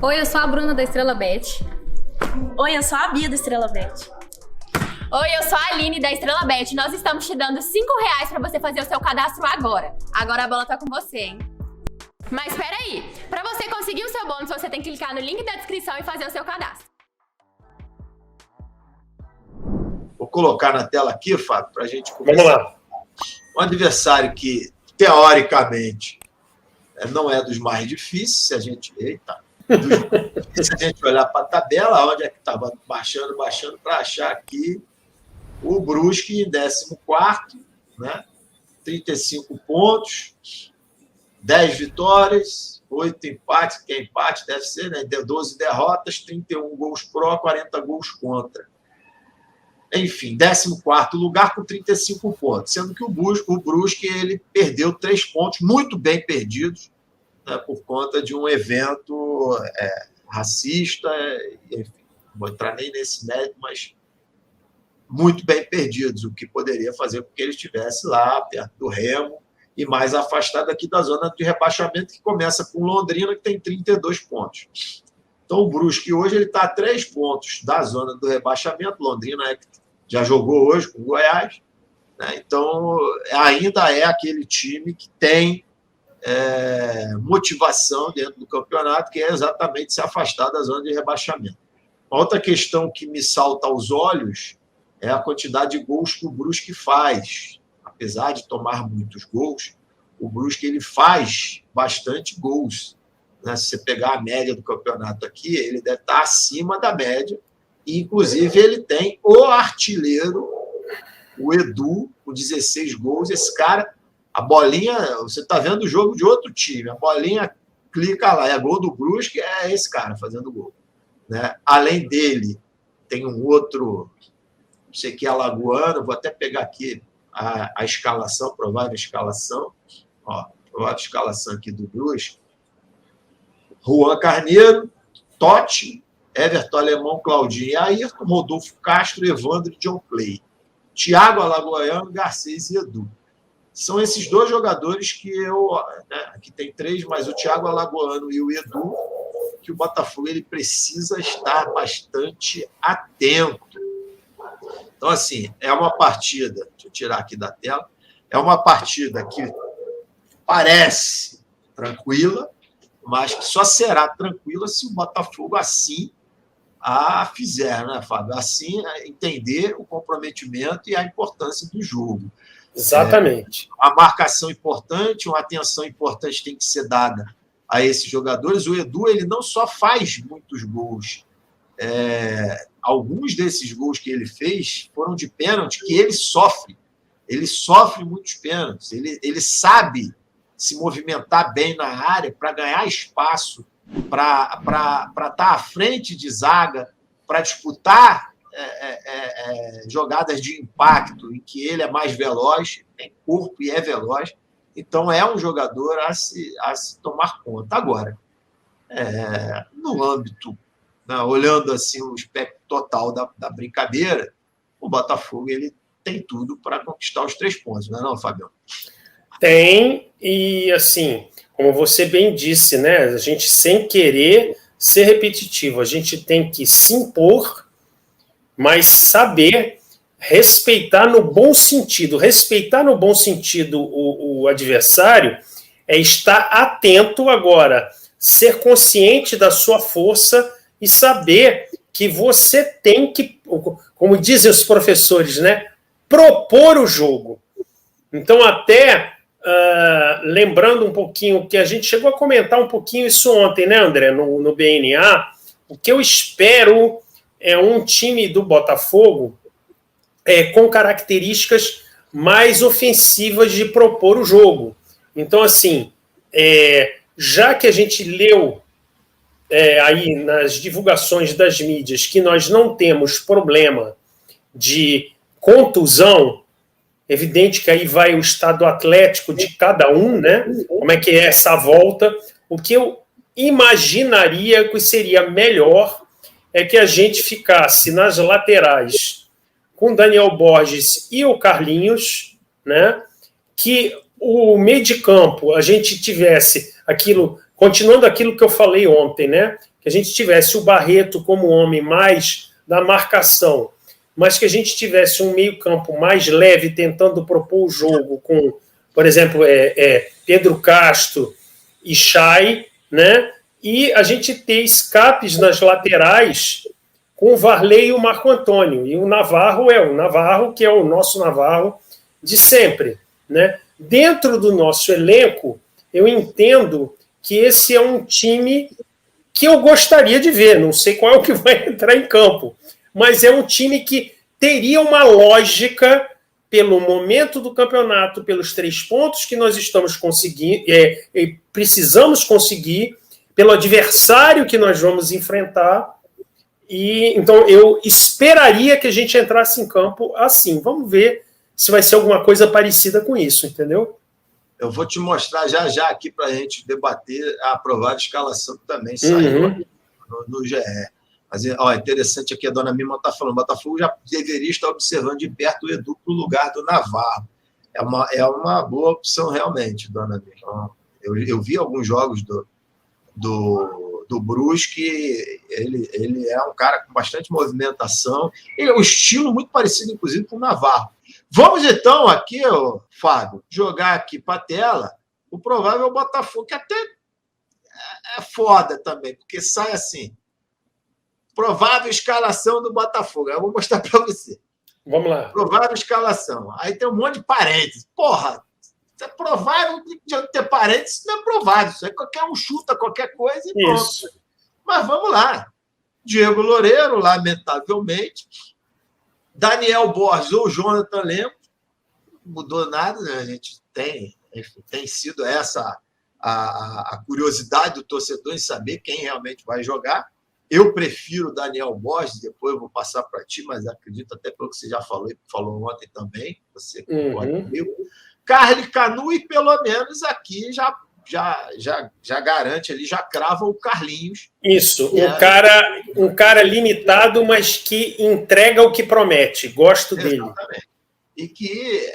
Oi, eu sou a Bruna da Estrela Bet. Oi, eu sou a Bia da Estrela Bet. Oi, eu sou a Aline da Estrela Bet. Nós estamos te dando R$5 para você fazer o seu cadastro agora. Agora a bola tá com você, hein? Mas peraí, para você conseguir o seu bônus, você tem que clicar no link da descrição e fazer o seu cadastro. Vou colocar na tela aqui, Fábio, para a gente começar. Vamos lá. Um adversário que, teoricamente, não é dos mais difíceis, se a gente... se a gente olhar para a tabela, onde é que estava baixando, para achar aqui o Brusque em 14º, né? 35 pontos, 10 vitórias, 8 empates, que é empate, deve ser, né? 12 derrotas, 31 gols pró, 40 gols contra. Enfim, 14º lugar com 35 pontos, sendo que o Brusque ele perdeu 3 pontos, muito bem perdidos, né, por conta de um evento racista, enfim, não vou entrar nem nesse mérito, mas muito bem perdidos, o que poderia fazer com que ele estivesse lá, perto do Remo, e mais afastado aqui da zona de rebaixamento, que começa com Londrina, que tem 32 pontos. Então, o Brusque hoje está a 3 pontos da zona do rebaixamento. Londrina já jogou hoje com o Goiás, né? Então, ainda é aquele time que tem motivação dentro do campeonato, que é exatamente se afastar da zona de rebaixamento. Uma outra questão que me salta aos olhos é a quantidade de gols que o Brusque faz. Apesar de tomar muitos gols, o Brusque ele faz bastante gols, né? Se você pegar a média do campeonato aqui, ele deve estar acima da média, e inclusive ele tem o artilheiro, o Edu, com 16 gols. Esse cara, a bolinha, você está vendo o jogo de outro time, a bolinha clica lá, é gol do Brusque, é esse cara fazendo gol, né? Além dele, tem um outro, não sei que é alagoano, vou até pegar aqui a escalação, provável escalação, provável escalação aqui do Brusque: Juan Carneiro, Totti, Everton Alemão, Claudinho e Ayrton, Rodolfo Castro, Evandro e John Clay, Thiago Alagoano, Garcês e Edu. São esses 2 jogadores que aqui tem 3, mas o Thiago Alagoano e o Edu, que o Botafogo ele precisa estar bastante atento. Então, assim, é uma partida, deixa eu tirar aqui da tela, é uma partida que parece tranquila, mas que só será tranquila se o Botafogo assim a fizer, né, Fábio? Assim, entender o comprometimento e a importância do jogo. Exatamente. A marcação importante, uma atenção importante tem que ser dada a esses jogadores. O Edu ele não só faz muitos gols, alguns desses gols que ele fez foram de pênalti, que ele sofre muitos pênaltis, ele sabe se movimentar bem na área para ganhar espaço, para estar à frente de zaga, para disputar jogadas de impacto, em que ele é mais veloz, tem corpo e é veloz. Então, é um jogador a se tomar conta. Agora, no âmbito, né, olhando assim o espectro total da brincadeira, o Botafogo ele tem tudo para conquistar os 3 pontos, não é não, Fabião? Tem, e assim, como você bem disse, né, a gente sem querer ser repetitivo, a gente tem que se impor, mas saber respeitar no bom sentido. Respeitar no bom sentido o adversário é estar atento agora, ser consciente da sua força e saber que você tem que, como dizem os professores, né, propor o jogo. Então, até lembrando um pouquinho que a gente chegou a comentar um pouquinho isso ontem, né, André, no BNA, o que eu espero é um time do Botafogo com características mais ofensivas de propor o jogo. Então, assim, já que a gente leu aí nas divulgações das mídias que nós não temos problema de contusão, evidente que aí vai o estado atlético de cada um, né? Como é que é essa volta. O que eu imaginaria que seria melhor é que a gente ficasse nas laterais com Daniel Borges e o Carlinhos, né? Que o meio de campo a gente tivesse aquilo, continuando aquilo que eu falei ontem, né? que a gente tivesse o Barreto como homem mais da marcação, mas que a gente tivesse um meio-campo mais leve, tentando propor o jogo com, por exemplo, Pedro Castro e Chay, né? E a gente ter escapes nas laterais com o Varley e o Marco Antônio. E o Navarro, que é o nosso Navarro de sempre, né? Dentro do nosso elenco, eu entendo que esse é um time que eu gostaria de ver. Não sei qual é o que vai entrar em campo, mas é um time que teria uma lógica pelo momento do campeonato, pelos 3 pontos que nós estamos conseguindo, precisamos conseguir, pelo adversário que nós vamos enfrentar. E então eu esperaria que a gente entrasse em campo assim. Vamos ver se vai ser alguma coisa parecida com isso, entendeu? Eu vou te mostrar já aqui para a gente debater a aprovada escalação que também saiu no GE. Mas, interessante aqui, a dona Mima está falando, o Botafogo já deveria estar observando de perto o Edu para o lugar do Navarro. É uma boa opção, realmente, dona Mima. Eu vi alguns jogos do Brusque, ele é um cara com bastante movimentação, ele é um estilo muito parecido, inclusive, com o Navarro. Vamos, então, aqui, Fábio, jogar aqui para a tela o provável Botafogo, que até é foda também, porque sai assim, provável escalação do Botafogo. Eu vou mostrar para você. Vamos lá. Provável escalação. Aí tem um monte de parênteses. Porra, é provável de ter parênteses, não é provável. Isso aí qualquer um chuta qualquer coisa e pronto. Isso. Mas vamos lá. Diego Loureiro, lamentavelmente. Daniel Borges ou Jonathan Lemos. Não mudou nada, né? A gente tem sido essa a curiosidade do torcedor em saber quem realmente vai jogar. Eu prefiro o Daniel Borges, depois eu vou passar para ti, mas acredito até pelo que você já falou ontem também, você concorda comigo. Carly Canu e pelo menos aqui já garante ali, já crava o Carlinhos. Isso, um cara limitado, mas que entrega o que promete. Gosto dele. Exatamente. E que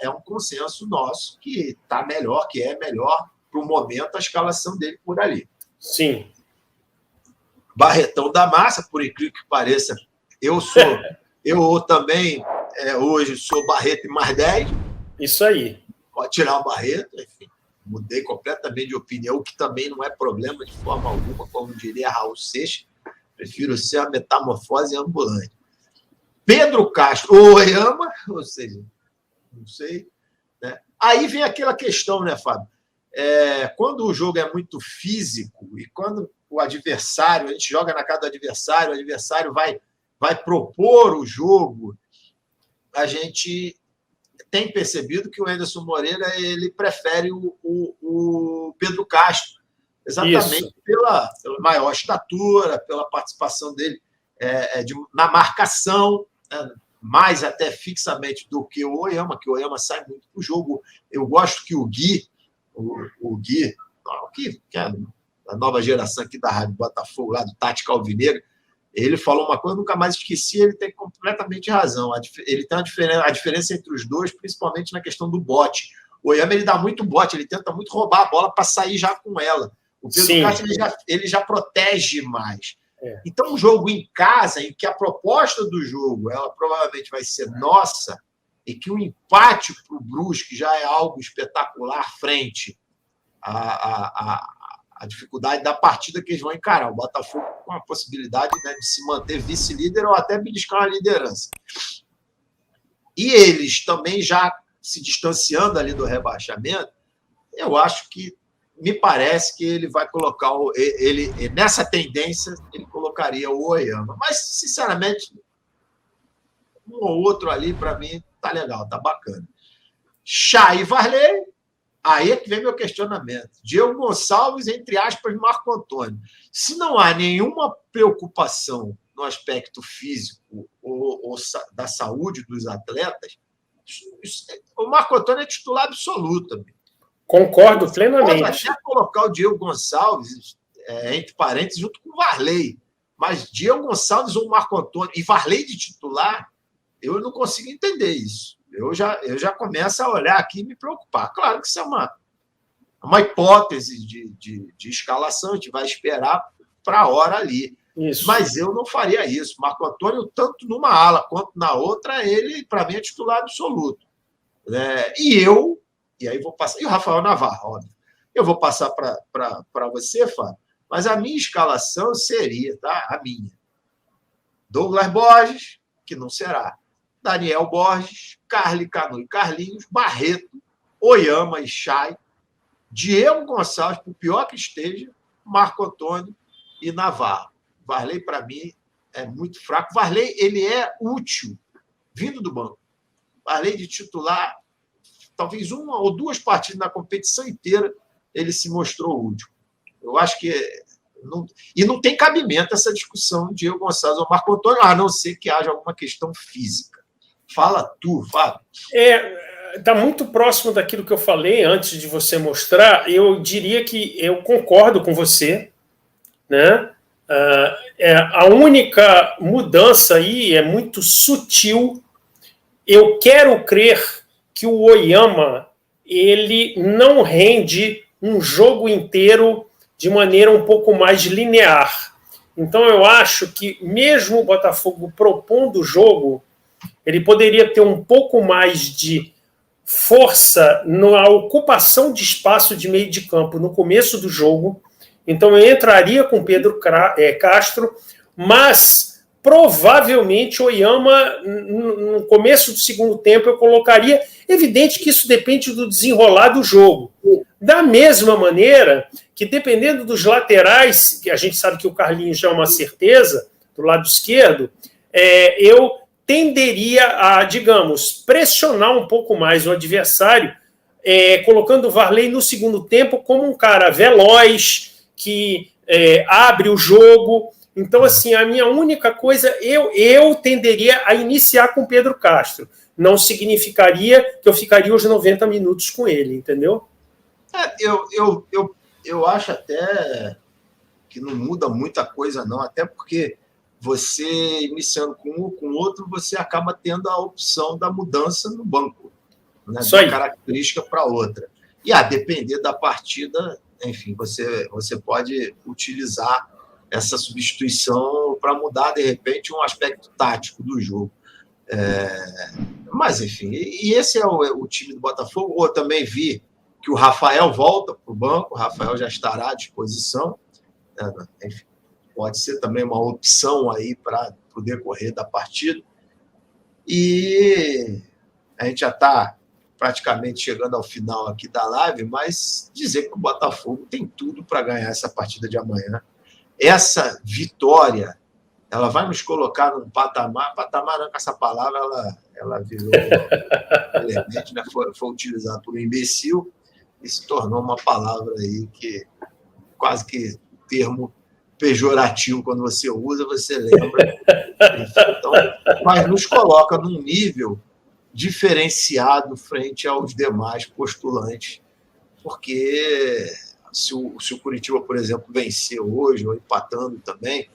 é um consenso nosso que tá melhor, que é melhor para o momento a escalação dele por ali. Sim. Barretão da massa, por incrível que pareça, eu também hoje sou Barreto e mais 10. Isso aí. Pode tirar o Barreto, enfim, mudei completamente de opinião, o que também não é problema de forma alguma, como diria Raul Seixas, prefiro ser a metamorfose ambulante. Pedro Castro, Oyama, ou seja, não sei, né? Aí vem aquela questão, né, Fábio? Quando o jogo é muito físico e quando o adversário, a gente joga na casa do adversário, o adversário vai propor o jogo, a gente tem percebido que o Anderson Moreira ele prefere o Pedro Castro, exatamente pela maior estatura, pela participação dele na marcação, mais até fixamente do que o Oyama, que o Oyama sai muito para o jogo. Eu gosto que o Gui, que é a nova geração aqui da Rádio Botafogo, lá do Tática Alvinegra, ele falou uma coisa, eu nunca mais esqueci, ele tem completamente razão. Ele tem a diferença entre os dois, principalmente na questão do bote. O Oyama, ele dá muito bote, ele tenta muito roubar a bola para sair já com ela. O Pedro Castro, ele já protege mais. Então, um jogo em casa, em que a proposta do jogo ela provavelmente vai ser nossa, e que o empate para o Brusque já é algo espetacular frente a dificuldade da partida que eles vão encarar. O Botafogo com a possibilidade, né, de se manter vice-líder ou até beliscar uma liderança. E eles também já se distanciando ali do rebaixamento, eu acho que, me parece que ele vai colocar, ele nessa tendência, ele colocaria o Oyama. Mas, sinceramente, um ou outro ali, para mim, tá legal, tá bacana. Chay e Varley. Aí é que vem meu questionamento. Diego Gonçalves, entre aspas, Marco Antônio. Se não há nenhuma preocupação no aspecto físico ou da saúde dos atletas, o Marco Antônio é titular absoluto. Amigo. Concordo plenamente. Pode até colocar o Diego Gonçalves, entre parênteses, junto com o Varley. Mas Diego Gonçalves ou Marco Antônio e Varley de titular, eu não consigo entender isso. Eu já começo a olhar aqui e me preocupar. Claro que isso é uma hipótese de escalação, a gente vai esperar para a hora ali. Isso. Mas eu não faria isso. Marco Antônio, tanto numa ala quanto na outra, ele, para mim, é titular absoluto. E aí vou passar. E o Rafael Navarro, óbvio. Eu vou passar para você, Fábio, mas a minha escalação seria, tá? A minha. Douglas Borges, que não será. Daniel Borges, Carly, Canu e Carlinhos, Barreto, Oyama e Chay, Diego Gonçalves, por pior que esteja, Marco Antônio e Navarro. Varley, para mim, é muito fraco. Varley, ele é útil, vindo do banco. Varley de titular, talvez uma ou duas partidas na competição inteira, ele se mostrou útil. Eu acho que... não tem cabimento essa discussão de Diego Gonçalves ou Marco Antônio, a não ser que haja alguma questão física. Fala tu, Fábio. Está muito próximo daquilo que eu falei antes de você mostrar. Eu diria que eu concordo com você, né? A única mudança aí é muito sutil. Eu quero crer que o Oyama ele não rende um jogo inteiro de maneira um pouco mais linear. Então eu acho que mesmo o Botafogo propondo o jogo, ele poderia ter um pouco mais de força na ocupação de espaço de meio de campo no começo do jogo. Então eu entraria com Pedro Castro, mas provavelmente o Oyama, no começo do segundo tempo, eu colocaria. Evidente que isso depende do desenrolar do jogo. Da mesma maneira que, dependendo dos laterais, que a gente sabe que o Carlinhos já é uma certeza, do lado esquerdo, eu tenderia a, digamos, pressionar um pouco mais o adversário, colocando o Varley no segundo tempo como um cara veloz, que abre o jogo. Então, assim, a minha única coisa, eu tenderia a iniciar com Pedro Castro. Não significaria que eu ficaria os 90 minutos com ele, entendeu? Eu acho até que não muda muita coisa, não. Até porque você, iniciando com um ou com outro, você acaba tendo a opção da mudança no banco, né? De uma característica para outra. E a depender da partida, enfim, você pode utilizar essa substituição para mudar, de repente, um aspecto tático do jogo. Mas, enfim, e esse é o time do Botafogo. Eu também vi que o Rafael volta para o banco, o Rafael já estará à disposição. Enfim, pode ser também uma opção aí para o decorrer da partida. E a gente já está praticamente chegando ao final aqui da live, mas dizer que o Botafogo tem tudo para ganhar essa partida de amanhã. Essa vitória, ela vai nos colocar num patamar não, com essa palavra, ela virou elemento, né? Foi utilizada por um imbecil e se tornou uma palavra aí que quase que termo pejorativo, quando você usa, você lembra. Então, mas nos coloca num nível diferenciado frente aos demais postulantes, porque se o Curitiba, por exemplo, vencer hoje, ou empatando também,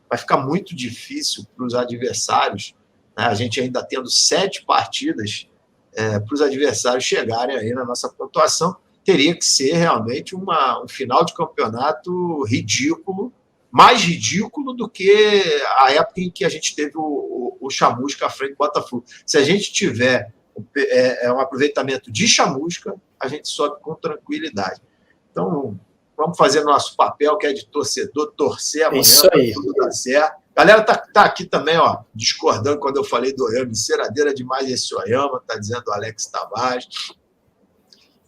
vai ficar muito difícil para os adversários, né? A gente ainda tendo 7 partidas para os adversários chegarem aí na nossa pontuação, teria que ser realmente um final de campeonato ridículo, mais ridículo do que a época em que a gente teve o Chamusca à frente do Botafogo. Se a gente tiver um aproveitamento de Chamusca, a gente sobe com tranquilidade. Então, vamos fazer nosso papel, que é de torcedor, torcer amanhã para tudo dar certo. A galera tá aqui também, ó, discordando quando eu falei do Oyama. Enceradeira demais esse Oyama, tá dizendo o Alex Tavares.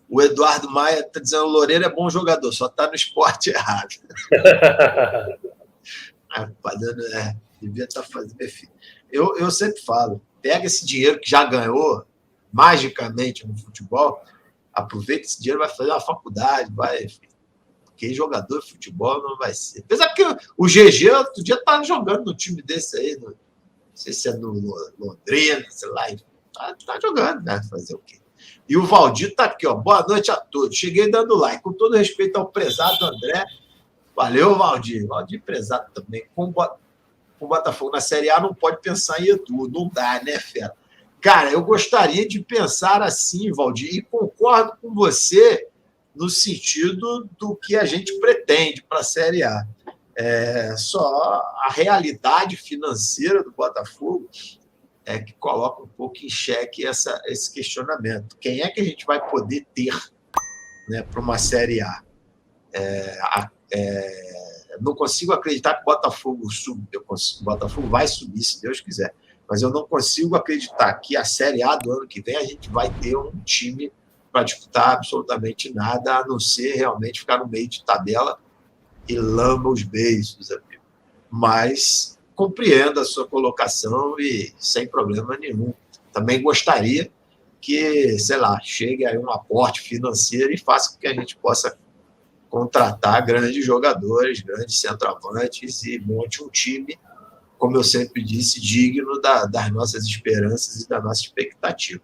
O Eduardo Maia está dizendo que o Loureiro é bom jogador, só está no esporte errado. Devia estar fazendo. Enfim, eu sempre falo, pega esse dinheiro que já ganhou magicamente no futebol, aproveita esse dinheiro, vai fazer uma faculdade, porque jogador de futebol não vai ser. Apesar que o GG outro dia estava jogando no time desse aí, não sei se é no Londrina, sei lá, tá jogando, né? Fazer o quê? E o Valdir está aqui, ó. Boa noite a todos. Cheguei dando like. Com todo respeito ao prezado André. Valeu, Valdir. Valdir prezado também. Com o Botafogo na Série A não pode pensar em tudo. Não dá, né, fera? Cara, eu gostaria de pensar assim, Valdir, e concordo com você no sentido do que a gente pretende para a Série A. Só a realidade financeira do Botafogo é que coloca um pouco em xeque esse questionamento. Quem é que a gente vai poder ter, né, para uma Série A? Não consigo acreditar que o Botafogo suba. O Botafogo vai subir, se Deus quiser. Mas eu não consigo acreditar que a Série A do ano que vem a gente vai ter um time para disputar absolutamente nada, a não ser realmente ficar no meio de tabela e lamba os beijos, amigo. Mas compreendo a sua colocação e sem problema nenhum. Também gostaria que, sei lá, chegue aí um aporte financeiro e faça com que a gente possa contratar grandes jogadores, grandes centroavantes e monte um time, como eu sempre disse, digno das nossas esperanças e da nossa expectativa.